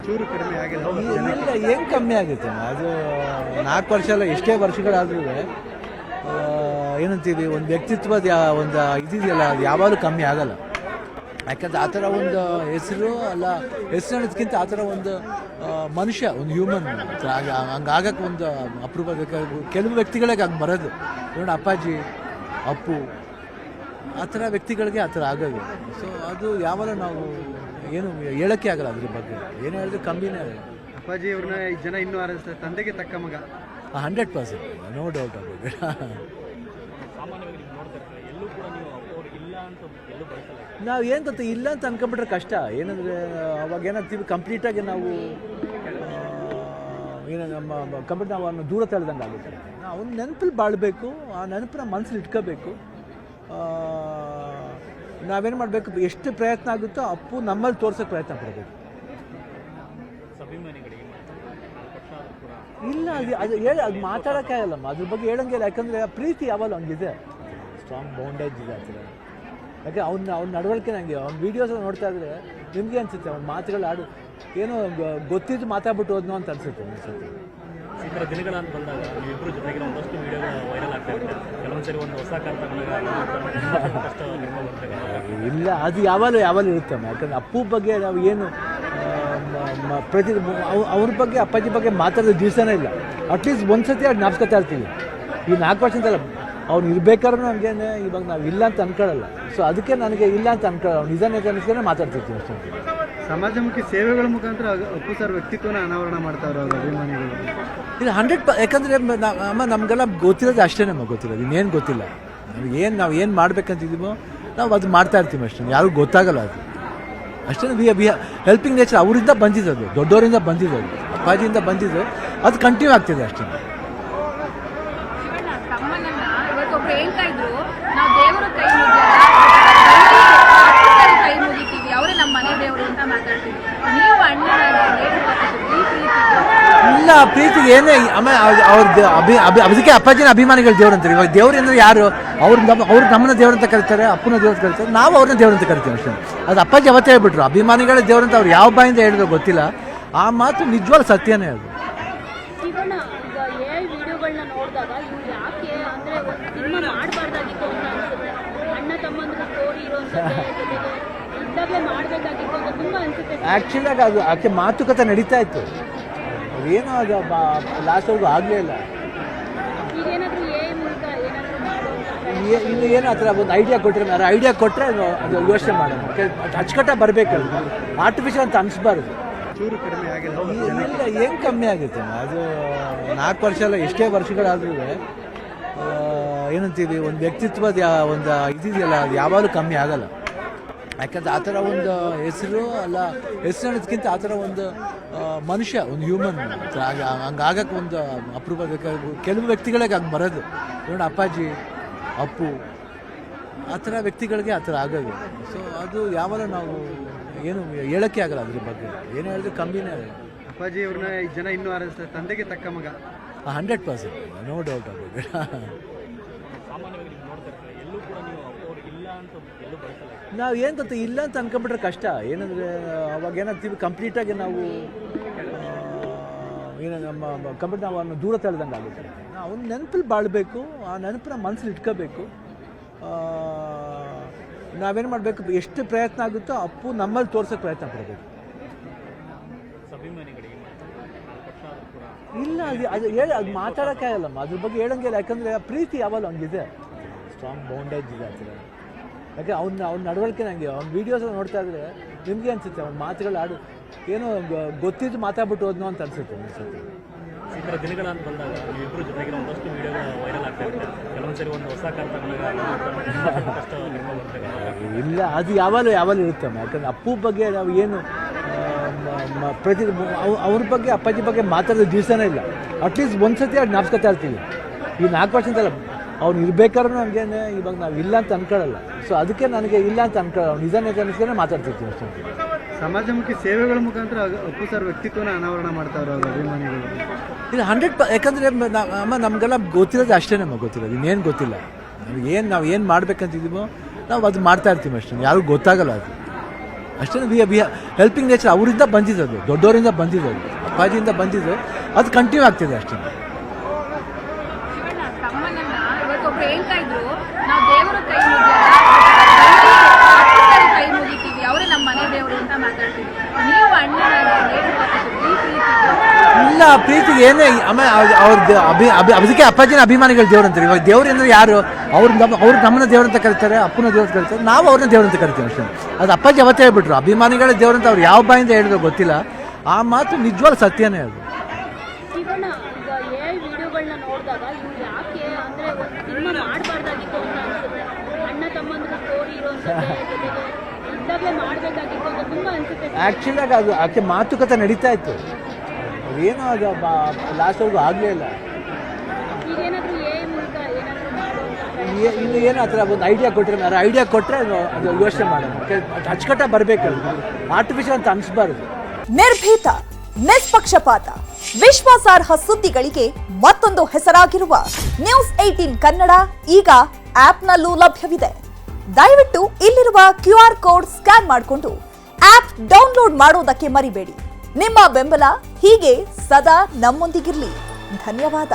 ಚೂರು ಕಡಿಮೆ ಆಗಿಲ್ಲ. ಇಲ್ಲ, ಏನು ಕಮ್ಮಿ ಆಗುತ್ತೆ ಅದು 4 ವರ್ಷ ಅಲ್ಲ, ಎಷ್ಟೇ ವರ್ಷಗಳಾದ್ರೂ ಏನಂತೀವಿ, ಒಂದು ವ್ಯಕ್ತಿತ್ವದ ಒಂದು ಇದೆಯಲ್ಲ, ಅದು ಯಾವಾಗಲೂ ಕಮ್ಮಿ ಆಗಲ್ಲ. ಯಾಕಂದ್ರೆ ಆ ಥರ ಒಂದು ಹೆಸರು ಅಲ್ಲ, ಹೆಸರು ಅನ್ನೋದಕ್ಕಿಂತ ಆ ಥರ ಒಂದು ಮನುಷ್ಯ, ಒಂದು ಹ್ಯೂಮನ್ ಹಂಗಾಗಕ್ಕೆ ಒಂದು ಅಪರೂಪ ಬೇಕಾಗ. ಕೆಲವು ವ್ಯಕ್ತಿಗಳಿಗೆ ಹಂಗೆ ಬರೋದು ನೋಡಿ, ಅಪ್ಪಾಜಿ, ಅಪ್ಪು, ಆ ಥರ ವ್ಯಕ್ತಿಗಳಿಗೆ ಆ ಥರ ಆಗೋದು. ಸೊ ಅದು ಯಾವಾಗ ನಾವು ಏನು ಹೇಳೋಕ್ಕೆ ಆಗಲ್ಲ ಅದ್ರ ಬಗ್ಗೆ. ಏನು ಹೇಳಿದ್ರೆ ಕಮ್ಮಿನೇ. ಅಪ್ಪಾಜಿ ಅವ್ರನ್ನ ಜನ ಇನ್ನೂ ಆರಿಸ್ತಾರೆ, ತಂದೆಗೆ ತಕ್ಕ ಮಗ. 100%, ನೋ ಡೌಟ್ ಆಗೋದು. ನಾವು ಏನು ಗೊತ್ತಾ, ಇಲ್ಲ ಅಂತ ಅನ್ಕೊಂಡ್ಬಿಟ್ರೆ ಕಷ್ಟ. ಏನಂದರೆ ಅವಾಗ ಏನಾಗ್ತೀವಿ, ಕಂಪ್ಲೀಟಾಗಿ ನಾವು ಏನು ನಮ್ಮ ಕಂಪ್ಲೀಟ್ ನಾವು ಅವನ್ನ ದೂರ ತಳ್ದಂಗೆ ಆಗುತ್ತೆ. ಅವ್ನ ನೆನಪಲ್ಲಿ ಬಾಳಬೇಕು, ಆ ನೆನಪನ್ನ ಮನಸ್ಸಲ್ಲಿ ಇಟ್ಕೋಬೇಕು. ನಾವೇನು ಮಾಡಬೇಕು, ಎಷ್ಟು ಪ್ರಯತ್ನ ಆಗುತ್ತೋ ಅಪ್ಪು ನಮ್ಮಲ್ಲಿ ತೋರ್ಸೋಕ್ಕೆ ಪ್ರಯತ್ನ ಪಡಬೇಕು. ಇಲ್ಲ, ಅದು ಹೇಳಿ, ಅದು ಮಾತಾಡೋಕ್ಕೆ ಆಗಲ್ಲಮ್ಮ, ಅದ್ರ ಬಗ್ಗೆ ಹೇಳೋಂಗಿಲ್ಲ. ಯಾಕಂದರೆ ಪ್ರೀತಿ ಯಾವಾಗ ಹಂಗಿದೆ, ಸ್ಟ್ರಾಂಗ್ ಬೌಂಡೇಜ್ ಇದೆ ಆ ಥರ. ಯಾಕೆ ಅವ್ನ ನಡವಳಿಕೆ ನನಗೆ ಅವ್ನ ವೀಡಿಯೋಸ್ ನೋಡ್ತಾ ಇದ್ರೆ ನಿಮಗೆ ಅನಿಸುತ್ತೆ, ಅವ್ನ ಮಾತುಗಳು ಆಡು ಏನೋ ಗೊತ್ತಿದ್ದು ಮಾತಾಡ್ಬಿಟ್ಟು ಹೋದ್ನೋ ಅಂತ ಅನಿಸುತ್ತೆ ಅನಿಸುತ್ತೆ. ಈ ಥರ ದಿನಗಳಂತ ಬಂದಾಗ ಇಬ್ಬರು ಜೊತೆಗೆ ಒಂದಷ್ಟು ವೀಡಿಯೋಗಳು ವೈರಲ್ ಆಗ್ತಾ ಇರುತ್ತೆ. ಕೆಲವೊಂದ್ಸರಿ ಒಂದು ಹೊಸ ಕಷ್ಟ. ಇಲ್ಲ, ಅದು ಯಾವಾಗಲೂ ಇರುತ್ತಮ್ಮ. ಯಾಕಂದರೆ ಅಪ್ಪು ಬಗ್ಗೆ ನಾವು ಏನು ಪ್ರತಿ ಅವ್ರ ಬಗ್ಗೆ, ಅಪ್ಪಾಜಿ ಬಗ್ಗೆ ಮಾತಾಡೋದು ದಿವಸನೇ ಇಲ್ಲ. ಅಟ್ಲೀಸ್ಟ್ ಒಂದು ಸತಿ ಅದು ಜ್ಞಾಪಕತಾ ಇರ್ತೀವಿ. ಈ 4 ವರ್ಷ ಅಂತಲ್ಲ, ಅವ್ನು ಇರಬೇಕಾದ್ರೂ ನಮಗೇನೆ ಇವಾಗ ನಾವು ಇಲ್ಲ ಅಂತ ಅನ್ಕೊಳ್ಳಲ್ಲ. ಸೊ ಅದಕ್ಕೆ ನನಗೆ ಇಲ್ಲ ಅಂತ ಅನ್ಕೊಳ್ಳಲ್ಲ, ಅವ್ನು ನಿಜ ಅನಿಸ್ಕೊಂಡೆ ಮಾತಾಡ್ತಿರ್ತೀವಿ ಅಷ್ಟೇ. ಸಮಾಜಮುಖಿ ಸೇವೆಗಳ ಮುಖಾಂತರ ಅಪ್ಪು ಸರ್ ವ್ಯಕ್ತಿತ್ವನ ಅನಾವರಣ ಮಾಡ್ತಾವ್ರೆ ಅವ್ರ ಅಭಿಮಾನಿಗಳು. ಇದು 100%. ಯಾಕಂದರೆ ನಮಗೆಲ್ಲ ಗೊತ್ತಿರೋದು ಅಷ್ಟೇ, ನಮಗೆ ಗೊತ್ತಿರೋದು ಇನ್ನೇನು ಗೊತ್ತಿಲ್ಲ. ನಾವು ಏನು ಮಾಡ್ಬೇಕಂತಿದ್ದೀವೋ ನಾವು ಅದು ಮಾಡ್ತಾ ಇರ್ತೀವಿ ಅಷ್ಟೇ. ಯಾರಿಗೂ ಗೊತ್ತಾಗಲ್ಲ ಅದು ಅಷ್ಟೇ. ವಿ ಹೆಲ್ಪಿಂಗ್ ನೇಚರ್ ಅವರಿಂದ ಬಂದಿದ್ದು, ದೊಡ್ಡವರಿಂದ ಬಂದಿದ್ದು, ಅಪ್ಪಾಜಿಯಿಂದ ಬಂದಿದ್ದು, ಅದು ಕಂಟಿನ್ಯೂ ಆಗ್ತಿದೆ ಅಷ್ಟೇ. ಹೇಳ್ತಾ ಇದ್ರು, ನಾವು ದೇವರ ಕೈ ಮುಗಿತೀವಿ, ಅವರೇ ನಮ್ಮ ಮನೆ ದೇವರು ಅಂತ ಮಾತಾಡ್ತೀವಿ. ನೀವು ಇಲ್ಲ, ಪ್ರೀತಿಗೆ ಏನೇ ಅದಕ್ಕೆ ಅಪ್ಪಾಜಿನ ಅಭಿಮಾನಿಗಳು ದೇವ್ರು ಅಂತಾರೆ. ಇವಾಗ ದೇವ್ರು ಅಂದ್ರೆ ಯಾರು? ಅವ್ರು ನಮ್ಮನ್ನ ದೇವ್ರಂತ ಕರೀತಾರೆ, ಅಪ್ಪನ ದೇವ್ರಂತ ಕರೀತಾರೆ, ನಾವು ಅವ್ರನ್ನ ದೇವ್ರಂತ ಕರಿತೀವಿ ಅಷ್ಟೇ. ಅದು ಅಪ್ಪಾಜಿ ಅವತ್ತೇ ಹೇಳ್ಬಿಟ್ರು, ಅಭಿಮಾನಿಗಳ ದೇವ್ರಂತ ಅವ್ರು ಯಾವ ಬಾಯಿಂದ ಹೇಳಿದ್ರು ಗೊತ್ತಿಲ್ಲ. ಆ ಮಾತು ನಿಜವಾದ ಸತ್ಯನೇ ಅದು. ಆ್ಯಕ್ಚುಲಾಗಿ ಅದು ಆಕೆ ಮಾತುಕತೆ ನಡೀತಾ ಇತ್ತು, ಅದೇನೋ ಅದು ಲಾಸ್ಟ್ವರೆಗೂ ಆಗಲೇ ಇಲ್ಲ. ಇನ್ನು ಏನು ಆ ಥರ ಒಂದು ಐಡಿಯಾ ಕೊಟ್ಟರೆ, ಐಡಿಯಾ ಕೊಟ್ಟರೆ ಅದು ಯೋಚನೆ ಮಾಡೋಣ. ಅಚ್ಚುಕಟ್ಟಾಗಿ ಬರಬೇಕಲ್ಲ, ಆರ್ಟಿಫಿಷಿಯಲ್ ಅಂತ ಅನಿಸ್ಬಾರ್ದು. ಚೂರು ಕಡಿಮೆ ಆಗಿಲ್ಲ. ಇಲ್ಲ, ಏನು ಕಮ್ಮಿ ಆಗುತ್ತೆ ಅದು 4 ವರ್ಷ ಅಲ್ಲ, ಎಷ್ಟೇ ವರ್ಷಗಳಾದ್ರೂ ಏನಂತೀವಿ, ಒಂದು ವ್ಯಕ್ತಿತ್ವದ ಒಂದು ಇದೆಯಲ್ಲ, ಅದು ಯಾವಾಗಲೂ ಕಮ್ಮಿ ಆಗಲ್ಲ. ಯಾಕಂದ್ರೆ ಆ ಥರ ಒಂದು ಹೆಸರು ಅಲ್ಲ, ಹೆಸರು ಅನ್ನೋದಕ್ಕಿಂತ ಆ ಥರ ಒಂದು ಮನುಷ್ಯ, ಒಂದು ಹ್ಯೂಮನ್ ಹಂಗಾಗಕ್ಕೆ ಒಂದು ಅಪರೂಪ ಬೇಕಾಗ. ಕೆಲವು ವ್ಯಕ್ತಿಗಳಿಗೆ ಹಂಗೆ ಬರೋದು ನೋಡಿ, ಅಪ್ಪಾಜಿ, ಅಪ್ಪು, ಆ ಥರ ವ್ಯಕ್ತಿಗಳಿಗೆ ಆ ಥರ ಆಗೋದು. ಸೊ ಅದು ಯಾವಾಗ ನಾವು ಏನು ಹೇಳೋಕ್ಕೆ ಆಗಲ್ಲ ಅದ್ರ ಬಗ್ಗೆ. ಏನು ಹೇಳಿದ್ರೆ ಕಮ್ಮಿನೇ. ಅಪ್ಪಾಜಿ ಅವ್ರನ್ನ ಜನ ಇನ್ನೂ ಆರಿಸ್ತಾರೆ, ತಂದೆಗೆ ತಕ್ಕ ಮಗ. 100%, ನೋ ಡೌಟ್ ಆಗೋದು. ನಾವು ಏನು ಗೊತ್ತಾ, ಇಲ್ಲ ಅಂತ ಅನ್ಕೊಂಡ್ಬಿಟ್ರೆ ಕಷ್ಟ. ಏನಂದರೆ ಅವಾಗ ಏನಾಗ್ತೀವಿ, ಕಂಪ್ಲೀಟಾಗಿ ನಾವು ಏನು ನಮ್ಮ ಕಂಪ್ಲೀಟ್ ನಾವು ಅವನ್ನ ದೂರ ತಳ್ದಂಗೆ ಆಗುತ್ತೆ. ಅವ್ನ ನೆನಪಲ್ಲಿ ಬಾಳಬೇಕು, ಆ ನೆನಪನ್ನ ಮನಸ್ಸಲ್ಲಿ ಇಟ್ಕೋಬೇಕು. ನಾವೇನು ಮಾಡಬೇಕು, ಎಷ್ಟು ಪ್ರಯತ್ನ ಆಗುತ್ತೋ ಅಪ್ಪು ನಮ್ಮಲ್ಲಿ ತೋರ್ಸೋಕ್ಕೆ ಪ್ರಯತ್ನ ಪಡಬೇಕು. ಇಲ್ಲ, ಅದು ಹೇಳಿ, ಅದು ಮಾತಾಡೋಕ್ಕೆ ಆಗಲ್ಲಮ್ಮ, ಅದ್ರ ಬಗ್ಗೆ ಹೇಳೋಂಗಿಲ್ಲ. ಯಾಕಂದರೆ ಪ್ರೀತಿ ಯಾವಾಗ ಹಂಗಿದೆ, ಸ್ಟ್ರಾಂಗ್ ಬೌಂಡೇಜ್ ಇದೆ ಆ ಥರ. ಯಾಕೆ ಅವ್ನ ನಡವಳಿಕೆ ನನಗೆ ಅವ್ನ ವೀಡಿಯೋಸ್ ನೋಡ್ತಾ ಇದ್ರೆ ನಿಮಗೆ ಅನಿಸುತ್ತೆ, ಅವ್ನ ಮಾತುಗಳು ಆಡು ಏನೋ ಗೊತ್ತಿದ್ದು ಮಾತಾಡ್ಬಿಟ್ಟು ಹೋದ್ನೋ ಅಂತ ಅನಿಸುತ್ತೆ. ಈ ಥರ ದಿನಗಳಂತ ಬಂದಾಗ ಇಬ್ಬರು ಜೊತೆಗೆ ಒಂದಷ್ಟು ವೀಡಿಯೋಗಳು ವೈರಲ್ ಆಗ್ತಾ ಇರುತ್ತೆ. ಕೆಲವೊಂದ್ಸರಿ ಒಂದು ಹೊಸ ಕಷ್ಟ. ಇಲ್ಲ, ಅದು ಯಾವಾಗಲೂ ಇರುತ್ತಮ್ಮ. ಯಾಕಂದರೆ ಅಪ್ಪು ಬಗ್ಗೆ ನಾವು ಏನು ಪ್ರತಿ ಅವ್ರ ಬಗ್ಗೆ, ಅಪ್ಪಾಜಿ ಬಗ್ಗೆ ಮಾತಾಡೋದು ದಿವಸನೇ ಇಲ್ಲ. ಅಟ್ಲೀಸ್ಟ್ ಒಂದು ಸತಿ ಅದು ಜ್ಞಾಪಕತಾ ಇರ್ತೀವಿ. ಈ 4 ವರ್ಷ ಅಂತಲ್ಲ, ಅವ್ನು ಇರಬೇಕಾದ್ರೂ ನಮಗೇನೆ ಇವಾಗ ನಾವು ಇಲ್ಲ ಅಂತ ಅನ್ಕೊಳ್ಳಲ್ಲ. ಸೊ ಅದಕ್ಕೆ ನನಗೆ ಇಲ್ಲ ಅಂತ ಅನ್ಕೊಳ್ಳಲ್ಲ, ಅವ್ನು ನಿಜ ಅನಿಸ್ಕೊಂಡೆ ಮಾತಾಡ್ತಿರ್ತೀವಿ ಅಷ್ಟೇ. ಸಮಾಜಮುಖಿ ಸೇವೆಗಳ ಮುಖಾಂತರ ಅಪ್ಪು ಸರ್ ವ್ಯಕ್ತಿತ್ವನ ಅನಾವರಣ ಮಾಡ್ತಾವ್ರೆ ಅವ್ರ ಅಭಿಮಾನಿಗಳು. ಇದು 100%. ಯಾಕಂದರೆ ನಮಗೆಲ್ಲ ಗೊತ್ತಿರೋದು ಅಷ್ಟೇ, ನಮಗೆ ಗೊತ್ತಿರೋದು ಇನ್ನೇನು ಗೊತ್ತಿಲ್ಲ. ನಾವು ಏನು ಮಾಡ್ಬೇಕಂತಿದ್ದೀವೋ ನಾವು ಅದು ಮಾಡ್ತಾ ಇರ್ತೀವಿ ಅಷ್ಟೇ. ಯಾರಿಗೂ ಗೊತ್ತಾಗಲ್ಲ ಅದು ಅಷ್ಟೇ. ಹೆಲ್ಪಿಂಗ್ ನೇಚರ್ ಅವರಿಂದ ಬಂದಿದ್ದು, ದೊಡ್ಡವರಿಂದ ಬಂದಿದ್ದು, ಅಪ್ಪಾಜಿಯಿಂದ ಬಂದಿದ್ದು, ಅದು ಕಂಟಿನ್ಯೂ ಆಗ್ತಿದೆ ಅಷ್ಟೇ. ತಮ್ಮನನ್ನ ಇವತ್ತೊಬ್ರು ಹೇಳ್ತಾ ಇದ್ರು, ನಾವು ದೇವರ ಕೈ ಮುಗಿತೀವಿ, ಅವರೇ ನಮ್ಮ ಮನೆ ದೇವರು ಅಂತ ಮಾತಾಡ್ತೀವಿ. ನೀವು ಅಣ್ಣನ ಇಲ್ಲ, ಪ್ರೀತಿಗೆ ಏನೇ ಆಮೇಲೆ ಅದಕ್ಕೆ ಅಪ್ಪಾಜಿನ ಅಭಿಮಾನಿಗಳು ದೇವ್ರು ಅಂತಾರೆ. ಇವಾಗ ದೇವ್ರು ಅಂದ್ರೆ ಯಾರು? ಅವ್ರು ನಮ್ಮನ್ನ ದೇವ್ರಂತ ಕರೀತಾರೆ, ಅಪ್ಪನ ದೇವ್ರಂತ ಕರೀತಾರೆ, ನಾವು ಅವ್ರನ್ನ ದೇವ್ರಂತ ಕರಿತೀವಿ ಅಷ್ಟೇ. ಅದು ಅಪ್ಪಾಜಿ ಅವತ್ತೇ ಹೇಳ್ಬಿಟ್ರು, ಅಭಿಮಾನಿಗಳ ದೇವ್ರಂತ ಅವ್ರು ಯಾವ ಬಾಯಿಂದ ಹೇಳಿದ್ರು ಗೊತ್ತಿಲ್ಲ. ಆ ಮಾತು ನಿಜವಾದ ಸತ್ಯನೇ ಅದು. ಇವನ್ನ ಈಗ ವಿಡಿಯೋಗಳನ್ನ ನೋಡಿದಾಗ ಇವ್ರು ಯಾಕೆ ಅಂದ್ರೆ ಒಂದು ಸಿನಿಮಾ ಮಾಡಬಾರ್ದಾಗಿತ್ತು ಅಂತ ಅನ್ಸುತ್ತೆ. ಅಣ್ಣ ತಮ್ಮಂದ್ರ ಸ್ಟೋರಿ ಇರೋಂಥದ್ದೇ ಜೊತೆಗೆ ಇದ್ದಾಗಲೇ ಮಾಡಬೇಕಾಗಿತ್ತು ಅಂತ ತುಂಬಾ ಅನ್ಸುತ್ತೆ. ಆ್ಯಕ್ಚುಲಾಗಿ ಅದು ಆಕೆ ಮಾತುಕತೆ ನಡೀತಾ ಇತ್ತು, ಅದೇನೋ ಅದು ಲಾಸ್ಟ್ವರೆಗೂ ಆಗಲೇ ಇಲ್ಲ. ಈಗೇನಾದ್ರೂ ಮೂಲಕ ಏನಾದರೂ ಮಾಡುವಂತ ಇನ್ನು ಏನು ಆ ಥರ ಒಂದು ಐಡಿಯಾ ಕೊಟ್ಟರೆ, ಐಡಿಯಾ ಕೊಟ್ಟರೆ ಅದು ಯೋಚನೆ ಮಾಡೋಣ. ಅಚ್ಚುಕಟ್ಟಾಗಿ ಬರಬೇಕು, ಆರ್ಟಿಫಿಷಿಯಲ್ ಅಂತ ಅನಿಸ್ಬಾರ್ದು. ನಿರ್ಭೀತ, ನಿಷ್ಪಕ್ಷಪಾತ, ವಿಶ್ವಾಸಾರ್ಹ ಸುದ್ದಿಗಳಿಗೆ ಮತ್ತೊಂದು ಹೆಸರಾಗಿರುವ ನ್ಯೂಸ್ 18 ಕನ್ನಡ ಈಗ ಆಪ್ನಲ್ಲೂ ಲಭ್ಯವಿದೆ. ದಯವಿಟ್ಟು ಇಲ್ಲಿರುವ QR ಕೋಡ್ ಸ್ಕ್ಯಾನ್ ಮಾಡಿಕೊಂಡು ಆಪ್ ಡೌನ್ಲೋಡ್ ಮಾಡೋದಕ್ಕೆ ಮರಿಬೇಡಿ. ನಿಮ್ಮ ಬೆಂಬಲ ಹೀಗೆ ಸದಾ ನಮ್ಮೊಂದಿಗಿರಲಿ. ಧನ್ಯವಾದ.